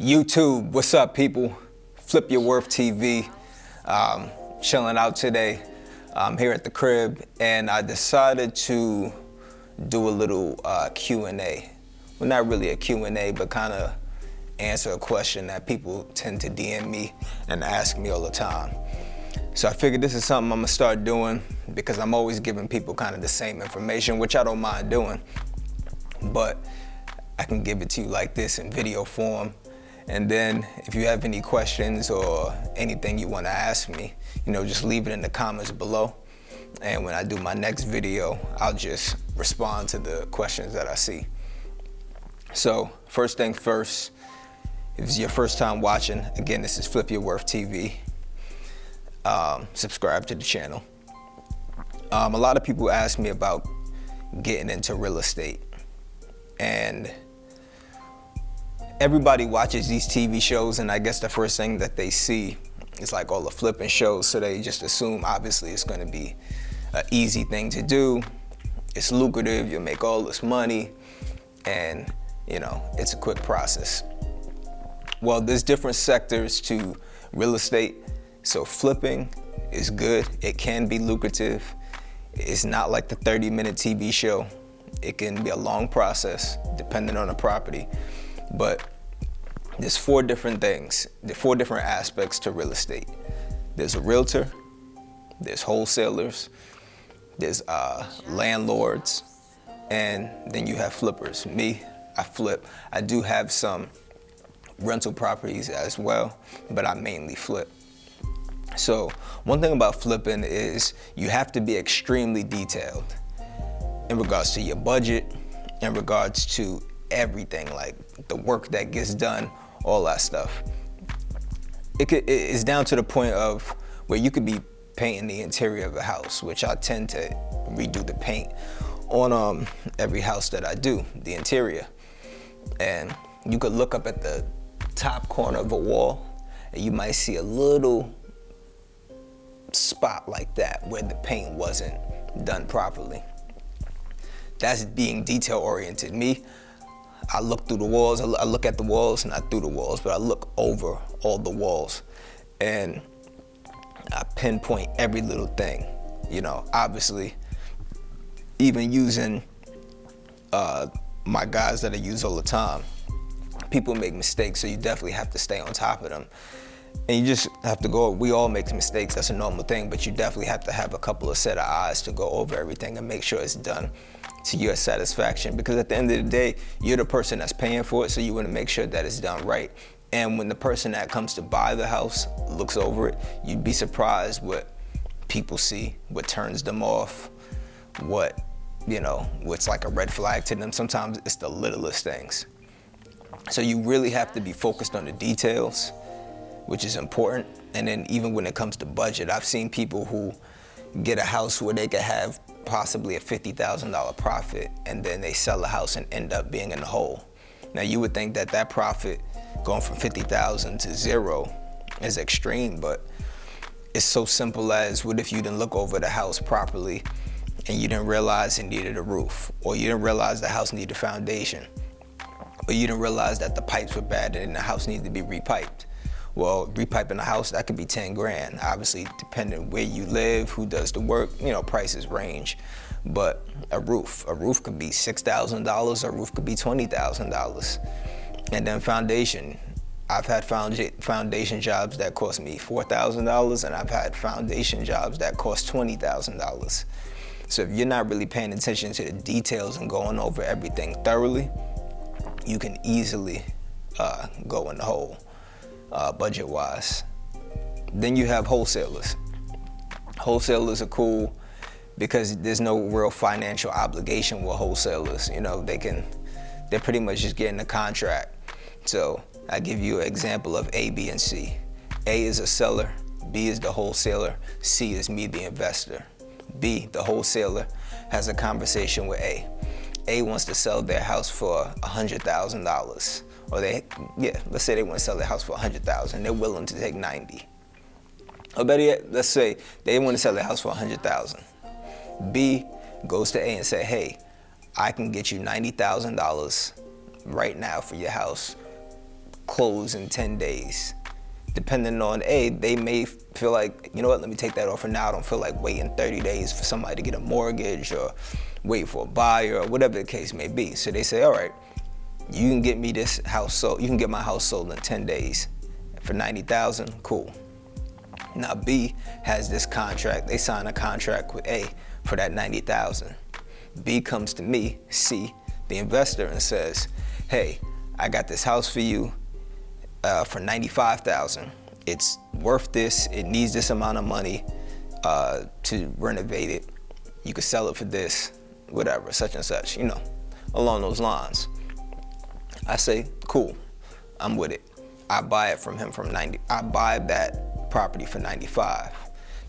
YouTube, what's up, people? Flip Your Worth TV. Chilling out today. I'm here at the crib, and I decided to do a little Q&A. Well, not really a Q&A, but kind of answer a question that people tend to DM me and ask me all the time. So I figured this is something I'm gonna start doing because I'm always giving people kind of the same information, which I don't mind doing, but I can give it to you like this in video form. And then if you have any questions or anything you want to ask me, just leave it in the comments below. And when I do my next video, I'll just respond to the questions that I see. So first thing first, if it's your first time watching, again, this is Flip Your Worth TV. Subscribe to the channel. A lot of people ask me about getting into real estate, and everybody watches these TV shows, and I guess the first thing that they see is like all the flipping shows, so they just assume obviously it's going to be an easy thing to do. It's lucrative, you'll make all this money, and it's a quick process. Well, there's different sectors to real estate. So flipping is good. It can be lucrative. It's not like the 30-minute TV show. It can be a long process depending on the property. But there's four different things, the four different aspects to real estate. There's a realtor, there's wholesalers, there's landlords, and then you have flippers. Me, I flip. I do have some rental properties as well, but I mainly flip. So one thing about flipping is you have to be extremely detailed in regards to your budget, in regards to everything, like the work that gets done, all that stuff. It's down to the point of where you could be painting the interior of a house, which I tend to redo the paint on every house that I do, the interior. And you could look up at the top corner of a wall and you might see a little spot like that where the paint wasn't done properly. That's being detail oriented. Me, I look through the walls, I look at the walls, not through the walls, but I look over all the walls and I pinpoint every little thing. Obviously, even using my guys that I use all the time, people make mistakes, so you definitely have to stay on top of them. And you just have to go, we all make mistakes, that's a normal thing, but you definitely have to have a couple of set of eyes to go over everything and make sure it's done to your satisfaction. Because at the end of the day, you're the person that's paying for it, so you want to make sure that it's done right. And when the person that comes to buy the house looks over it, you'd be surprised what people see, what turns them off, what's like a red flag to them. Sometimes it's the littlest things. So you really have to be focused on the details, which is important. And then even when it comes to budget, I've seen people who get a house where they could have possibly a $50,000 profit, and then they sell the house and end up being in the hole. Now you would think that profit going from 50,000 to zero is extreme, but it's so simple as, what if you didn't look over the house properly and you didn't realize it needed a roof, or you didn't realize the house needed a foundation, or you didn't realize that the pipes were bad and the house needed to be repiped. Well, repiping a house, that could be 10 grand. Obviously, depending where you live, who does the work, prices range. But a roof could be $6,000, a roof could be $20,000. And then foundation. I've had foundation jobs that cost me $4,000, and I've had foundation jobs that cost $20,000. So if you're not really paying attention to the details and going over everything thoroughly, you can easily go in the hole. Budget-wise. Then you have wholesalers. Wholesalers are cool because there's no real financial obligation with wholesalers. They're pretty much just getting a contract. So I give you an example of A, B, and C. A is a seller, B is the wholesaler, C is me, the investor. B, the wholesaler, has a conversation with A. A wants to sell their house for $100,000. Or let's say they want to sell their house for $100,000. They're willing to take 90. Or better yet, let's say they want to sell their house for $100,000. B goes to A and say, hey, I can get you $90,000 right now for your house. close in 10 days. Depending on they may feel like, you know what, let me take that offer now. I don't feel like waiting 30 days for somebody to get a mortgage or wait for a buyer or whatever the case may be. So they say, all right, you can get me this house sold. You can get my house sold in 10 days for $90,000. Cool. Now B has this contract. They sign a contract with A for that $90,000. B comes to me, C, the investor, and says, hey, I got this house for you for $95,000. It's worth this. It needs this amount of money to renovate it. You could sell it for this, whatever, such and such, you know, along those lines. I say, cool, I'm with it. I buy it from him I buy that property for 95.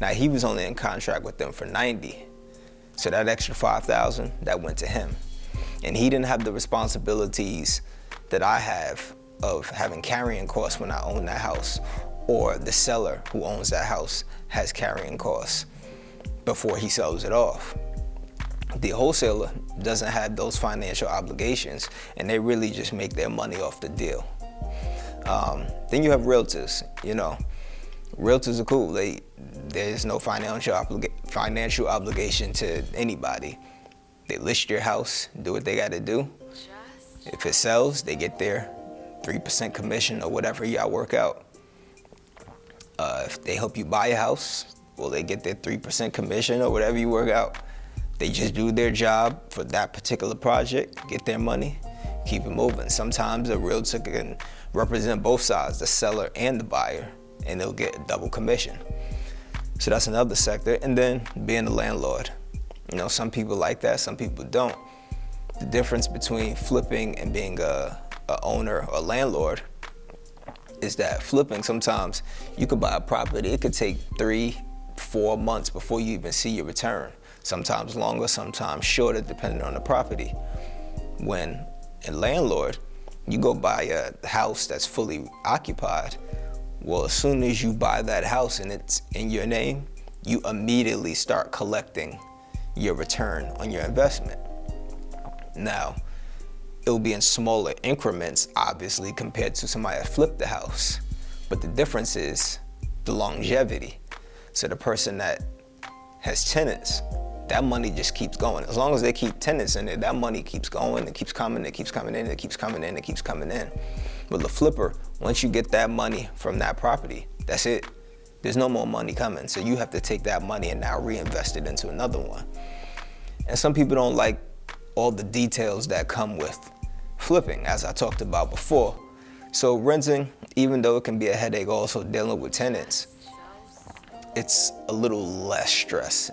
Now he was only in contract with them for 90. So that extra 5,000, that went to him. And he didn't have the responsibilities that I have of having carrying costs when I own that house, or the seller who owns that house has carrying costs before he sells it off. The wholesaler doesn't have those financial obligations, and they really just make their money off the deal. Then you have realtors. You know, realtors are cool. There's no financial obligation to anybody. They list your house, do what they got to do. If it sells, they get their 3% commission or whatever y'all work out. If they help you buy a house, well, they get their 3% commission or whatever you work out. They just do their job for that particular project, get their money, keep it moving. Sometimes a realtor can represent both sides, the seller and the buyer, and they'll get a double commission. So that's another sector. And then being a landlord. You know, some people like that, some people don't. The difference between flipping and being a owner or landlord is that flipping, sometimes you could buy a property, it could take 3-4 months before you even see your return. Sometimes longer, sometimes shorter, depending on the property. When a landlord, you go buy a house that's fully occupied, well, as soon as you buy that house and it's in your name, you immediately start collecting your return on your investment. Now, it'll be in smaller increments, obviously, compared to somebody that flipped the house. But the difference is the longevity. So the person that has tenants, that money just keeps going. As long as they keep tenants in it, that money keeps going, it keeps coming, it keeps coming in, it keeps coming in, it keeps coming in. But the flipper, once you get that money from that property, that's it. There's no more money coming. So you have to take that money and now reinvest it into another one. And some people don't like all the details that come with flipping, as I talked about before. So renting, even though it can be a headache also dealing with tenants, it's a little less stress,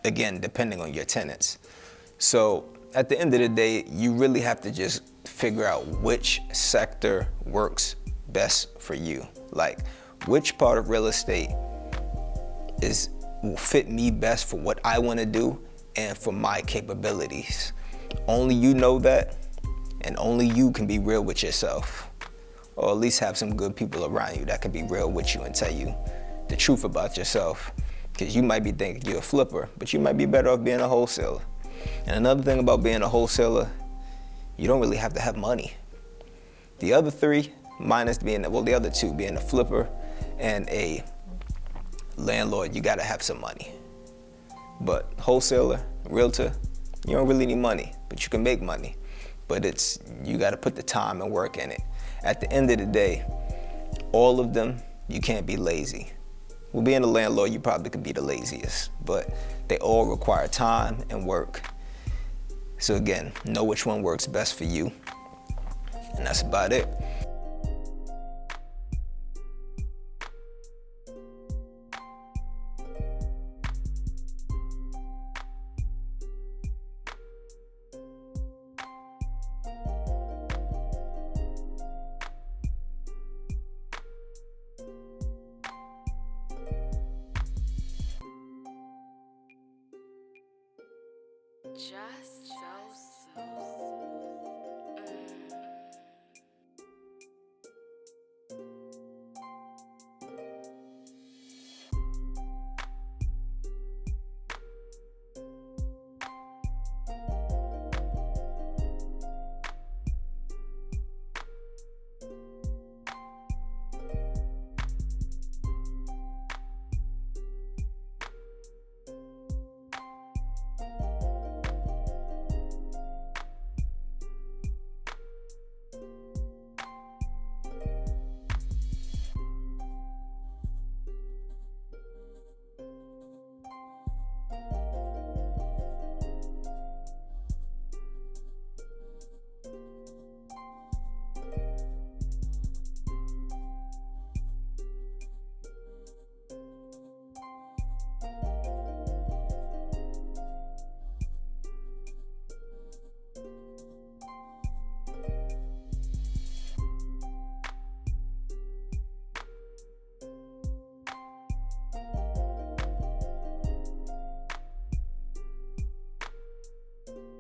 again, depending on your tenants. So at the end of the day, you really have to just figure out which sector works best for you. Like, which part of real estate will fit me best for what I want to do and for my capabilities. Only you know that, and only you can be real with yourself, or at least have some good people around you that can be real with you and tell you the truth about yourself. Because you might be thinking you're a flipper, but you might be better off being a wholesaler. And another thing about being a wholesaler, you don't really have to have money. The other three, minus the other two, being a flipper and a landlord, you gotta have some money. But wholesaler, realtor, you don't really need money, but you can make money. But you gotta put the time and work in it. At the end of the day, all of them, you can't be lazy. Well, being a landlord, you probably could be the laziest, but they all require time and work. So again, know which one works best for you, and that's about it. Just so. so.